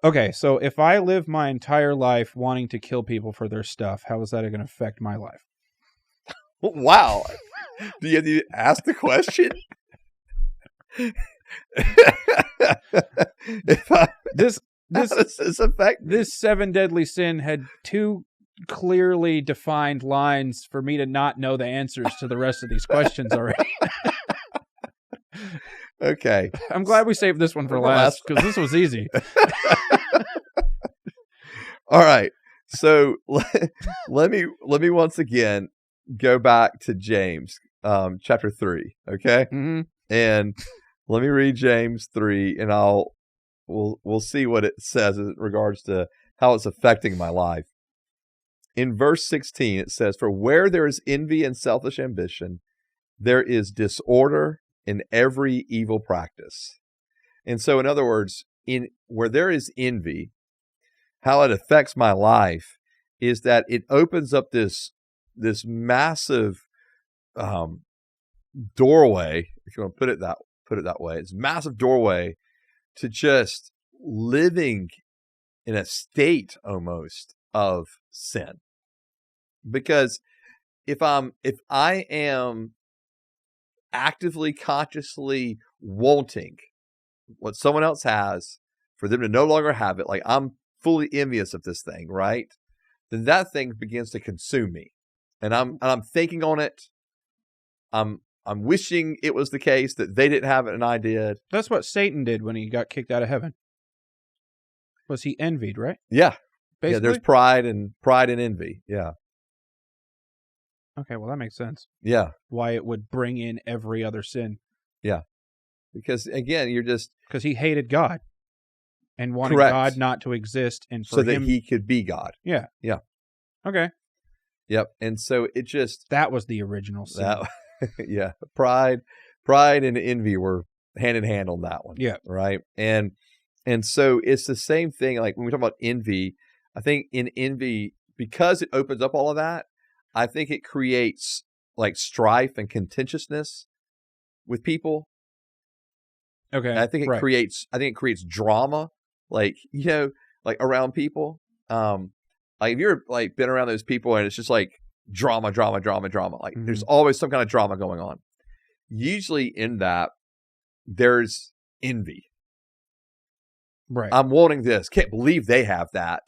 Okay, so if I live my entire life wanting to kill people for their stuff, how is that going to affect my life? Wow. Do you have to ask the question? This how does this affect me? This 7 deadly sin had 2 clearly defined lines for me to not know the answers to the rest of these questions already. Okay. I'm glad we saved this one for last because this was easy. All right. So let me once again go back to James chapter 3, okay? Mm-hmm. And let me read James 3 and we'll see what it says in regards to how it's affecting my life. In verse 16 it says, "For where there is envy and selfish ambition, there is disorder in every evil practice." And so in other words, where there is envy, how it affects my life is that it opens up this massive doorway, if you want to put it that way. It's a massive doorway to just living in a state almost of sin. Because if I am actively, consciously wanting what someone else has for them to no longer have it, like I'm fully envious of this thing, right? Then that thing begins to consume me. And I'm thinking on it. I'm wishing it was the case that they didn't have it and I did. That's what Satan did when he got kicked out of heaven. Was he envied, right? Yeah. Basically? Yeah, there's pride and envy. Yeah. Okay, well that makes sense. Yeah. Why it would bring in every other sin. Yeah. Because again, you're just because he hated God and wanted correct. God not to exist and for so that him he could be God. Yeah. Yeah. Okay. Yep. And so it just that was the original sin. Yeah. Pride and envy were hand in hand on that one. Yeah. Right. And so it's the same thing. Like when we talk about envy, I think in envy, because it opens up all of that, I think it creates like strife and contentiousness with people. Okay. And I think it creates drama, like, like around people. Like if you're like been around those people and it's just like drama. Like there's always some kind of drama going on. Usually in that there's envy. Right. I'm wanting this. Can't believe they have that.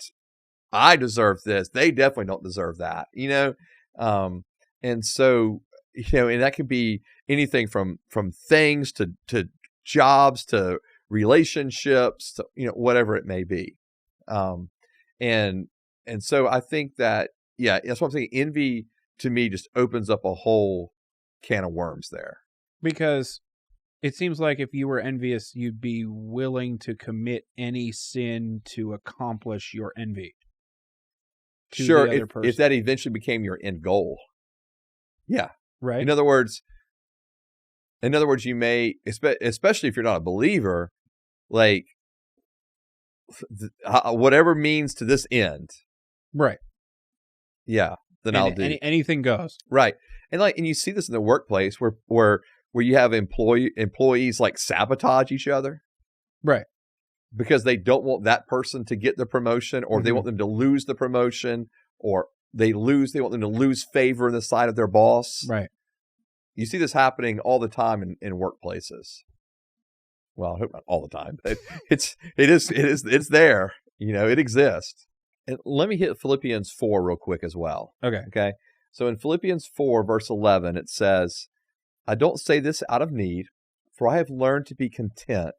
I deserve this. They definitely don't deserve that, and so, and that could be anything from things to jobs to relationships to, whatever it may be. And so I think that, yeah, that's what I'm saying. Envy to me just opens up a whole can of worms there. Because it seems like if you were envious, you'd be willing to commit any sin to accomplish your envy. Sure, if that eventually became your end goal. Yeah. Right. In other words, you may, especially if you're not a believer, like whatever means to this end. Right. Yeah. Then I'll do. Anything goes. Right. And you see this in the workplace where you have employees like sabotage each other. Right. Because they don't want that person to get the promotion, or they want them to lose the promotion, or they want them to lose favor in the sight of their boss. Right. You see this happening all the time in workplaces. Well, I hope not all the time, but it's there. It exists. And let me hit Philippians 4 real quick as well. Okay. So in Philippians 4 verse 11, it says, "I don't say this out of need, for I have learned to be content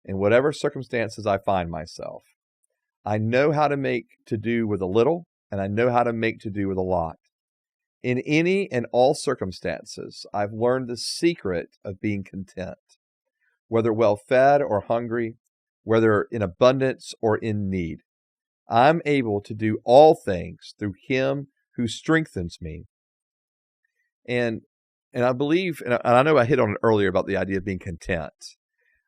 in whatever circumstances I find myself. I know how to make to do with a little, and I know how to make to do with a lot. In any and all circumstances, I've learned the secret of being content, whether well fed or hungry, whether in abundance or in need. I'm able to do all things through him who strengthens me." And I believe, and I know I hit on it earlier about the idea of being content,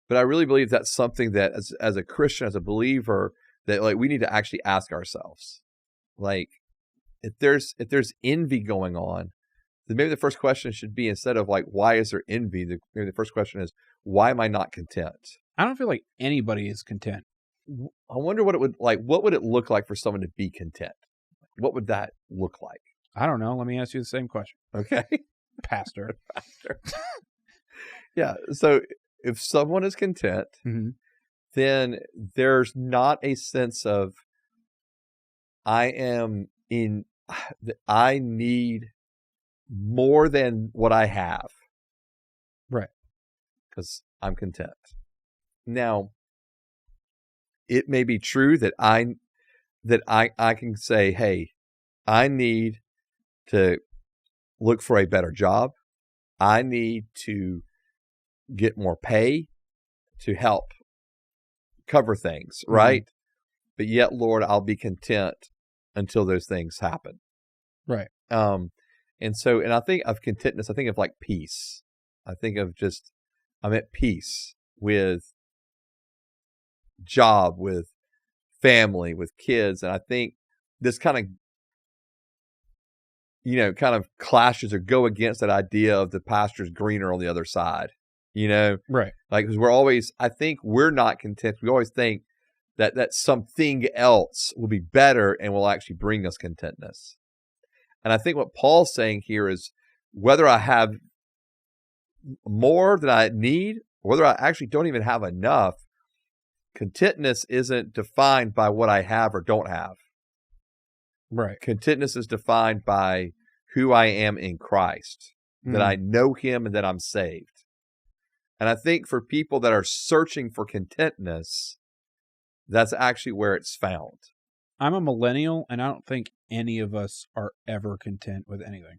but I really believe that's something that as a Christian, as a believer, that like we need to actually ask ourselves. Like if there's envy going on, then maybe the first question should be, instead of like, why is there envy? Maybe the first question is, why am I not content? I don't feel like anybody is content. I wonder what it would like. What would it look like for someone to be content? What would that look like? I don't know. Let me ask you the same question, Okay. Pastor. Yeah. So if someone is content, Mm-hmm. then there's not a sense of I need more than what I have. Right. Because I'm content. Now, it may be true that I can say, hey, I need to look for a better job. I need to get more pay to help cover things, right? Mm-hmm. But yet, Lord, I'll be content until those things happen. Right. And I think of contentness, I think of like peace. I think of just, I'm at peace with job, with family, with kids. And I think this kind of clashes or go against that idea of the pasture's greener on the other side, Right. Like, because I think we're not content. We always think that something else will be better and will actually bring us contentness. And I think what Paul's saying here is whether I have more than I need, or whether I actually don't even have enough, contentness isn't defined by what I have or don't have. Right. Contentness is defined by who I am in Christ, that I know him and that I'm saved. And I think for people that are searching for contentness, that's actually where it's found. I'm a millennial, and I don't think any of us are ever content with anything.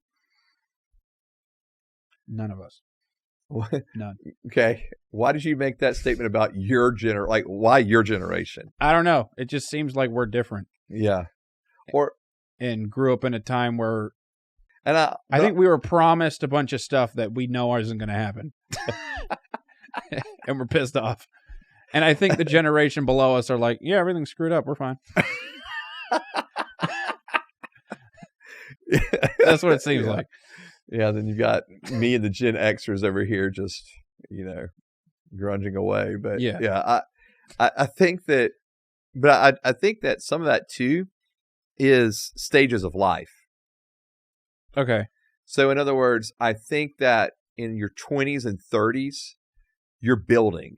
None of us. None. Okay. Why did you make that statement about your why your generation? I don't know. It just seems like we're different. Yeah. And grew up in a time where I think we were promised a bunch of stuff that we know isn't going to happen. And we're pissed off. And I think the generation below us are like, yeah, everything's screwed up. We're fine. That's what it seems like. Yeah, then you got me and the Gen Xers over here just, grunging away. But yeah, I think that, but I think that some of that too is stages of life. Okay. So in other words, I think that in your 20s and 30s, you're building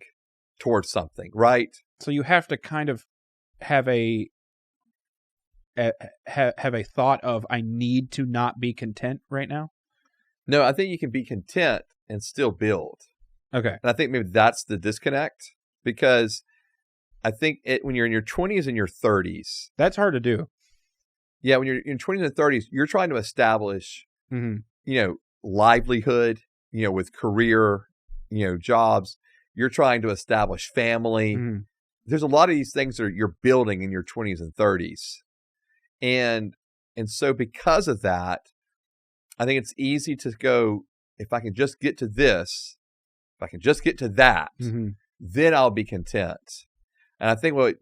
towards something, right? So you have to kind of have a thought of, I need to not be content right now. No, I think you can be content and still build. Okay. And I think maybe that's the disconnect, because I think when you're in your 20s and your 30s, that's hard to do. Yeah, when you're in 20s and 30s, you're trying to establish, livelihood, with career, jobs. You're trying to establish family. Mm-hmm. There's a lot of these things that you're building in your 20s and 30s. And so because of that, I think it's easy to go, if I can just get to this, if I can just get to that, then I'll be content. And I think what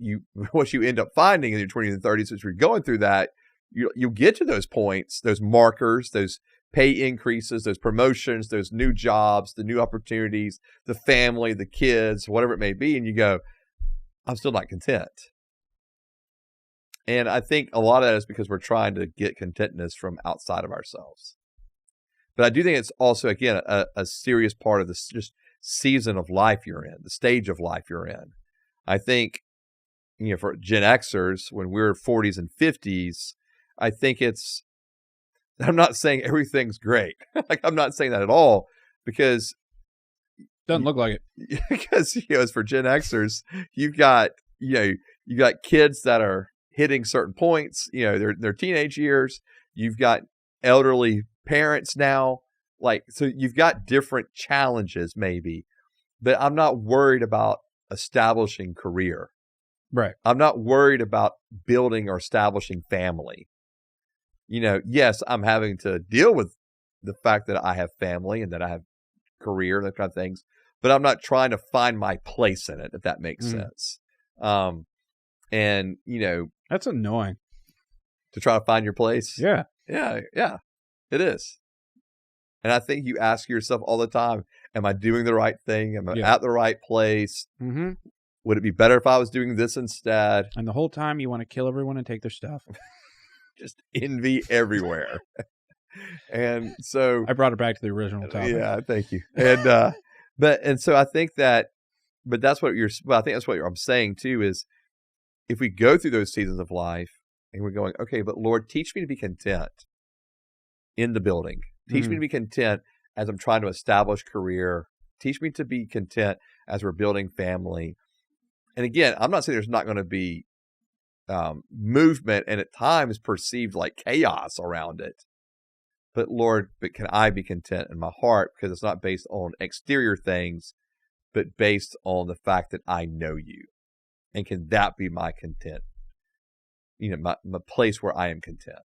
you end up finding in your 20s and 30s as you're going through that, you get to those points, those markers, those pay increases, those promotions, those new jobs, the new opportunities, the family, the kids, whatever it may be, and you go, I'm still not content. And I think a lot of that is because we're trying to get contentness from outside of ourselves. But I do think it's also, again, a serious part of this just season of life you're in, the stage of life you're in. I think, for Gen Xers, when we're 40s and 50s, I think I'm not saying everything's great. I'm not saying that at all, because doesn't look like it. Because, as for Gen Xers, you've got kids that are hitting certain points, their teenage years. You've got elderly parents now, so you've got different challenges maybe, but I'm not worried about establishing career. Right. I'm not worried about building or establishing family. Yes, I'm having to deal with the fact that I have family and that I have career, that kind of things, but I'm not trying to find my place in it, if that makes sense. And that's annoying, to try to find your place. Yeah, it is. And I think you ask yourself all the time, am I doing the right thing? Am I at the right place? Mm-hmm. Would it be better if I was doing this instead? And the whole time you want to kill everyone and take their stuff. Just envy everywhere. And so I brought it back to the original topic. Yeah, thank you. And so I think that, but that's what I think that's what I'm saying too, is if we go through those seasons of life and we're going, okay, but Lord, teach me to be content in the building. Teach me to be content as I'm trying to establish career. Teach me to be content as we're building family. And again, I'm not saying there's not going to be movement and at times perceived like chaos around it. But Lord, can I be content in my heart, because it's not based on exterior things, but based on the fact that I know you. And can that be my content? My place where I am content.